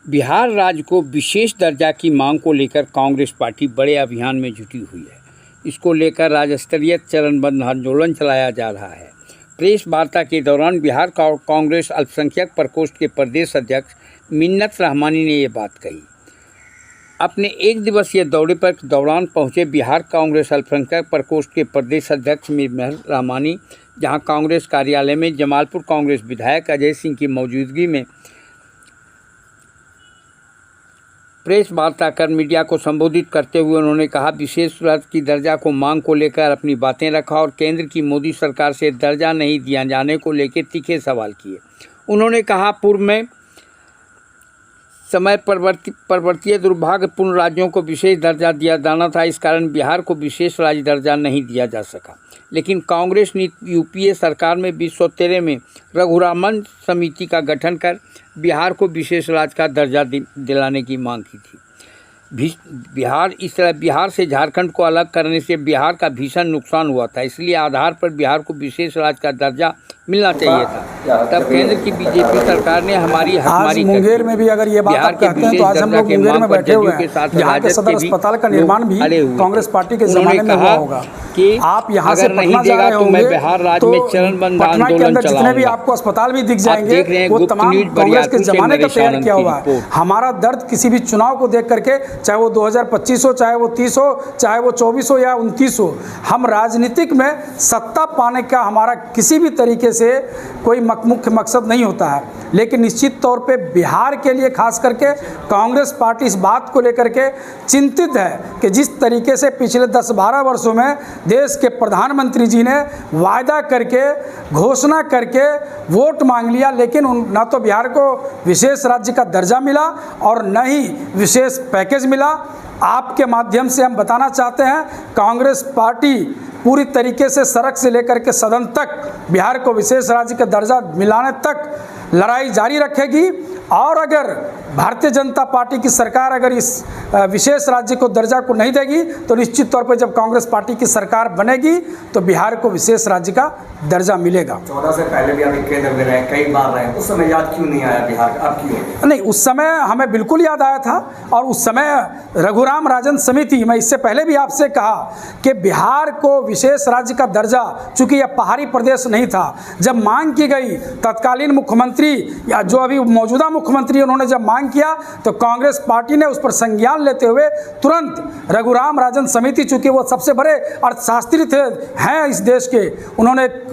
बिहार राज्य को विशेष दर्जा की मांग को लेकर कांग्रेस पार्टी बड़े अभियान में जुटी हुई है। इसको लेकर राज्य स्तरीय चरणबद्ध आंदोलन चलाया जा रहा है। प्रेस वार्ता के दौरान बिहार कांग्रेस अल्पसंख्यक प्रकोष्ठ के प्रदेश अध्यक्ष मिन्नत रहमानी ने ये बात कही। अपने एक दिवसीय दौरे पर दौरान पहुंचे बिहार कांग्रेस अल्पसंख्यक प्रकोष्ठ के प्रदेश अध्यक्ष मिन्नत रहमानी, जहां कांग्रेस कार्यालय में जमालपुर कांग्रेस विधायक अजय सिंह की मौजूदगी में प्रेस वार्ता कर मीडिया को संबोधित करते हुए उन्होंने कहा, विशेष राज्य की दर्जा को मांग को लेकर अपनी बातें रखा और केंद्र की मोदी सरकार से दर्जा नहीं दिया जाने को लेकर तीखे सवाल किए। उन्होंने कहा, पूर्व में समय परिवर्तीय दुर्भाग्यपूर्ण राज्यों को विशेष दर्जा दिया जाना था, इस कारण बिहार को विशेष राज्य दर्जा नहीं दिया जा सका। लेकिन कांग्रेस ने यूपीए सरकार में 2013 में रघुरामन समिति का गठन कर बिहार को विशेष राज्य का दर्जा दिलाने की मांग की थी। इस तरह बिहार से झारखंड को अलग करने से बिहार का भीषण नुकसान हुआ था, इसलिए आधार पर बिहार को विशेष राज्य का दर्जा मिलना चाहिए था। तब केंद्र की बीजेपी सरकार ने हमारी हकमारी मुंगेर में भी अगर ये बात आप कहते हैं तो आज हम लोग मुंगेर में बैठे हुए हैं। यहाँ के सदर अस्पताल का निर्माण भी कांग्रेस पार्टी के जमाने में हुआ होगा कि आप यहाँ से पटना जा रहे होंगे तो पटना के अंदर जितने भी आपको अस्पताल भी दिख जाएंगे वो तमाम कांग्रेस के जमाने का तैयार किया हुआ है। हमारा दर्द किसी भी चुनाव को देख करके, चाहे वो 2025 हो, चाहे वो 30 हो, चाहे वो 24 हो या 29 हो, हम राजनीतिक में सत्ता पाने का हमारा किसी भी तरीके से कोई मुख्य मकसद नहीं होता है। लेकिन निश्चित तौर पे बिहार के लिए खास करके कांग्रेस पार्टी इस बात को लेकर के चिंतित है कि जिस तरीके से पिछले 10-12 वर्षों में देश के प्रधानमंत्री जी ने वायदा करके, घोषणा करके वोट मांग लिया, लेकिन न तो बिहार को विशेष राज्य का दर्जा मिला और न ही विशेष पैकेज मिला। आपके माध्यम से हम बताना चाहते हैं, कांग्रेस पार्टी पूरी तरीके से सड़क से लेकर के सदन तक बिहार को विशेष राज्य का दर्जा मिलाने तक लड़ाई जारी रखेगी। और अगर भारतीय जनता पार्टी की सरकार अगर इस विशेष राज्य को दर्जा को नहीं देगी तो निश्चित तौर पर जब कांग्रेस पार्टी की सरकार बनेगी तो बिहार को विशेष राज्य का दर्जा मिलेगा। 14 से पहले भी आप केंद्र में रहे, कई बार रहे, उस समय याद क्यों नहीं आया बिहार? अब क्यों नहीं? उस समय हमें बिल्कुल याद आया था और उस समय रघुराम राजन समिति, मैं इससे पहले भी आपसे कहा कि बिहार को विशेष राज्य का दर्जा, चूंकि यह पहाड़ी प्रदेश नहीं था, जब मांग की गई तत्कालीन मुख्यमंत्री या जो अभी मौजूदा मुख्यमंत्री उन्होंने जब मांग किया तो कांग्रेस पार्टी ने उस पर संज्ञान लेते हुए तुरंत रघुराम राजन समिति, चूंकि वो सबसे बड़े अर्थशास्त्री हैं इस देश के,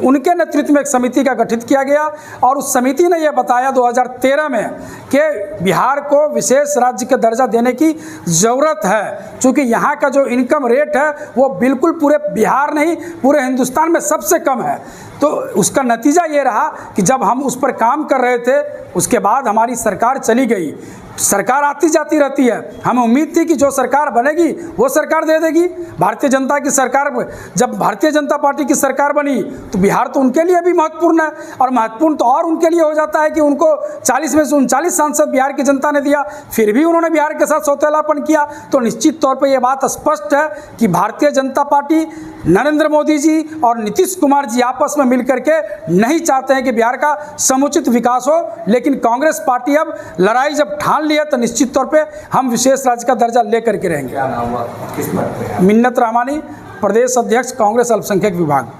उनके नेतृत्व में एक समिति का गठित किया गया और उस समिति ने यह बताया 2013 में कि बिहार को विशेष राज्य का दर्जा देने की ज़रूरत है, चूँकि यहाँ का जो इनकम रेट है वो बिल्कुल पूरे बिहार नहीं पूरे हिंदुस्तान में सबसे कम है। तो उसका नतीजा ये रहा कि जब हम उस पर काम कर रहे थे उसके बाद हमारी सरकार चली गई। सरकार आती जाती रहती है, हमें उम्मीद थी कि जो सरकार बनेगी वो सरकार दे देगी। भारतीय जनता की सरकार, जब भारतीय जनता पार्टी की सरकार बनी तो बिहार तो उनके लिए भी महत्वपूर्ण है और महत्वपूर्ण तो और उनके लिए हो जाता है कि उनको 40 में से 39 सांसद बिहार की जनता ने दिया, फिर भी उन्होंने बिहार के साथ सौतेलापन किया। तो निश्चित तौर पर यह बात स्पष्ट है कि भारतीय जनता पार्टी, नरेंद्र मोदी जी और नीतीश कुमार जी आपस में मिलकर के नहीं चाहते हैं कि बिहार का समुचित विकास हो। लेकिन कांग्रेस पार्टी अब लड़ाई जब ठान लिया तो निश्चित तौर पे हम विशेष राज्य का दर्जा लेकर के रहेंगे। क्या नाम हुआ? किस पद पे? मिन्नत रहमानी, प्रदेश अध्यक्ष कांग्रेस अल्पसंख्यक विभाग।